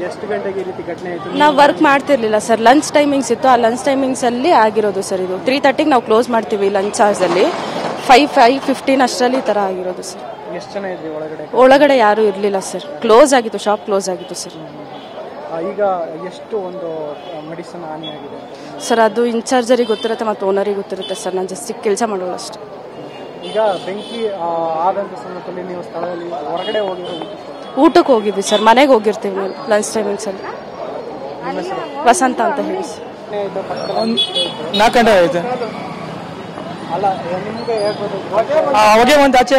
ಎಷ್ಟು ಗಂಟೆಗೆ ಈ ರೀತಿ ಘಟನೆ ಆಯಿತು? ನಾವು ವರ್ಕ್ ಮಾಡ್ತಿರ್ಲಿಲ್ಲ ಸರ್, ಲಂಚ್ ಟೈಮಿಂಗ್ಸ್ ಇತ್ತು. ಆ ಲಂಚ್ ಟೈಮಿಂಗ್ಸ್ ಅಲ್ಲಿ ಆಗಿರೋದು ಸರ್. ಇದು 3:30ಗೆ ನಾವು ಕ್ಲೋಸ್ ಮಾಡ್ತೀವಿ ಲಂಚ್ ಅವರ್ಸ್ ಅಲ್ಲಿ. 5:15 ಅಷ್ಟರಲ್ಲಿ ಈ ತರ ಆಗಿರೋದು ಸರ್. ಎಷ್ಟು ಜನ ಇದ್ರಿ ಒಳಗಡೆ? ಒಳಗಡೆ ಯಾರು ಇರ್ಲಿಲ್ಲ ಸರ್, ಕ್ಲೋಸ್ ಆಗಿತ್ತು, ಶಾಪ್ ಕ್ಲೋಸ್ ಆಗಿತ್ತು ಸರ್. ಈಗ ಎಷ್ಟು ಒಂದು ಮೆಡಿಸಿನ್ ಹಾನಿ ಆಗಿದೆ ಸರ್? ಅದು ಇನ್ಚಾರ್ಜರಿಗೆ ಗೊತ್ತಿರುತ್ತೆ ಮತ್ತು ಓನರಿಗೆ ಗೊತ್ತಿರುತ್ತೆ ಸರ್. ನಾನು ಜಸ್ಟ್ ಕೆಲಸ ಮಾಡೋಲ್ಲ ಅಷ್ಟೇ. ಈಗ ಬೆಂಕಿ ಆದಂತ ಸಂದರ್ಭದಲ್ಲಿ ನೀವು ಸ್ಥಳದಲ್ಲಿ ಹೊರಗಡೆ ಹೋಗಿರೋ ಊಟಕ್ಕೆ ಹೋಗಿದ್ವಿ ಸರ್, ಮನೆಗೆ ಹೋಗಿರ್ತೀವಿ ನಾವು ಲಂಚ್ ಟೈಮಿಂಗ್ಸ್ ಅಲ್ಲಿ. ವಸಂತ ಅಂತ ಹೇಳಿ ಸರ್. 4 ಗಂಟೆ ಆಯ್ತು. ಅಲ್ಲ ನಿಮಗೆ ಹೇಳ್ಬೋದು, ಹೊಗೆ ಒಂದು ಆಚೆ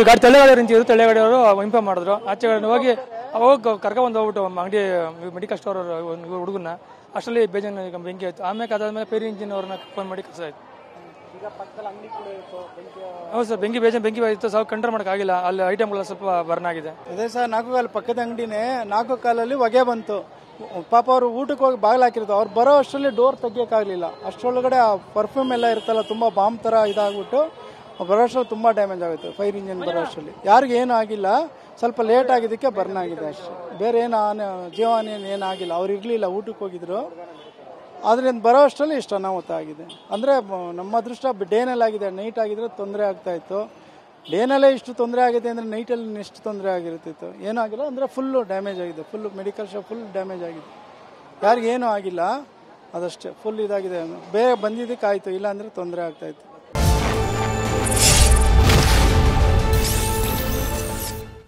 ಗಾಡಿ ತಳ್ಳೆಗಾಡಿ ನಿಂತಿದ್ರು. ತಳ್ಳೆಗಾಡಿಯವರು ಇಂಫಾರ್ಮ್ ಮಾಡಿದ್ರು. ಆಚೆ ಹೋಗಿ ಅವಾಗ ಕರ್ಕೊಂಡು ಹೋಗ್ಬಿಟ್ಟು ಅಂಗಡಿ ಮೆಡಿಕಲ್ ಸ್ಟೋರ್ ಒಂದು ಹುಡುಗನ. ಅಷ್ಟರಲ್ಲಿ ಬೇಜಾನ್ ಬೆಂಕಿ ಆಯ್ತು. ಆಮೇಲೆ ಅದಾದ್ಮೇಲೆ ಫೈರ್ ಇಂಜಿನ್ ಅವ್ರನ್ನ ಫೋನ್ ಮಾಡಿ ಕಸ ಆಯ್ತು. ಹೌದು ಸರ್, ಬೆಂಕಿ ಆಯಿತು. ಸ್ವಲ್ಪ ಕಂಟ್ರೋಲ್ ಮಾಡೋಕ್ಕಾಗಿಲ್ಲ. ಅಲ್ಲಿ ಐಟಮ್ಗಳು ಸ್ವಲ್ಪ ಬರ್ನ್ ಆಗಿದೆ. ಅದೇ ಸರ್, 4 ಕಾಲು ಪಕ್ಕದ ಅಂಗಡಿನೇ 4 ಕಾಲಲ್ಲಿ ಹೊಗೆ ಬಂತು. ಪಾಪ ಅವರು ಊಟಕ್ಕೆ ಹೋಗಿ ಬಾಗಿಲು ಹಾಕಿರ್ತಾರೆ. ಅವ್ರು ಬರೋ ಅಷ್ಟರಲ್ಲಿ ಡೋರ್ ತೆಗಿಯೋಕ್ಕಾಗಲಿಲ್ಲ. ಅಷ್ಟರೊಳಗಡೆ ಆ ಪರ್ಫ್ಯೂಮ್ ಎಲ್ಲ ಇರ್ತಲ್ಲ, ತುಂಬ ಬಾಂಬ್ ಥರ ಇದಾಗ್ಬಿಟ್ಟು ಬರೋ ಅಷ್ಟರಲ್ಲಿ ತುಂಬ ಡ್ಯಾಮೇಜ್ ಆಗುತ್ತೆ. ಫೈರ್ ಇಂಜಿನ್ ಬರೋ ಅಷ್ಟರಲ್ಲಿ ಯಾರಿಗೂ ಏನೂ ಆಗಿಲ್ಲ, ಸ್ವಲ್ಪ ಲೇಟ್ ಆಗಿದ್ದಕ್ಕೆ ಬರ್ನ್ ಆಗಿದೆ ಅಷ್ಟೇ. ಬೇರೆ ಏನು ಜೀವಹಾನಿ ಏನಾಗಿಲ್ಲ. ಅವ್ರು ಇರಲಿಲ್ಲ, ಊಟಕ್ಕೆ ಹೋಗಿದ್ರು. ಅದರಿಂದ ಬರೋ ಅಷ್ಟರಲ್ಲಿ ಇಷ್ಟು ಅನಾಹುತ ಆಗಿದೆ. ಅಂದರೆ ನಮ್ಮ ಅದೃಷ್ಟ ಡೇನಲ್ಲಿ ಆಗಿದೆ. ನೈಟ್ ಆಗಿದ್ರೆ ತೊಂದರೆ ಆಗ್ತಾಯಿತ್ತು. ಡೇನಲ್ಲೇ ಇಷ್ಟು ತೊಂದರೆ ಆಗಿದೆ ಅಂದರೆ ನೈಟಲ್ಲಿ ಎಷ್ಟು ತೊಂದರೆ ಆಗಿರ್ತಿತ್ತು. ಏನಾಗಿಲ್ಲ ಅಂದರೆ ಫುಲ್ಲು ಡ್ಯಾಮೇಜ್ ಆಗಿದೆ. Full medical shop full damage ಆಗಿದೆ. ಯಾರಿಗೇನೂ ಆಗಿಲ್ಲ, ಅದಷ್ಟೇ ಫುಲ್ ಇದಾಗಿದೆ. ಬೇಗ ಬಂದಿದ್ದಕ್ಕೆ ಆಯಿತು, ಇಲ್ಲ ಅಂದರೆ ತೊಂದರೆ ಆಗ್ತಾಯಿತ್ತು.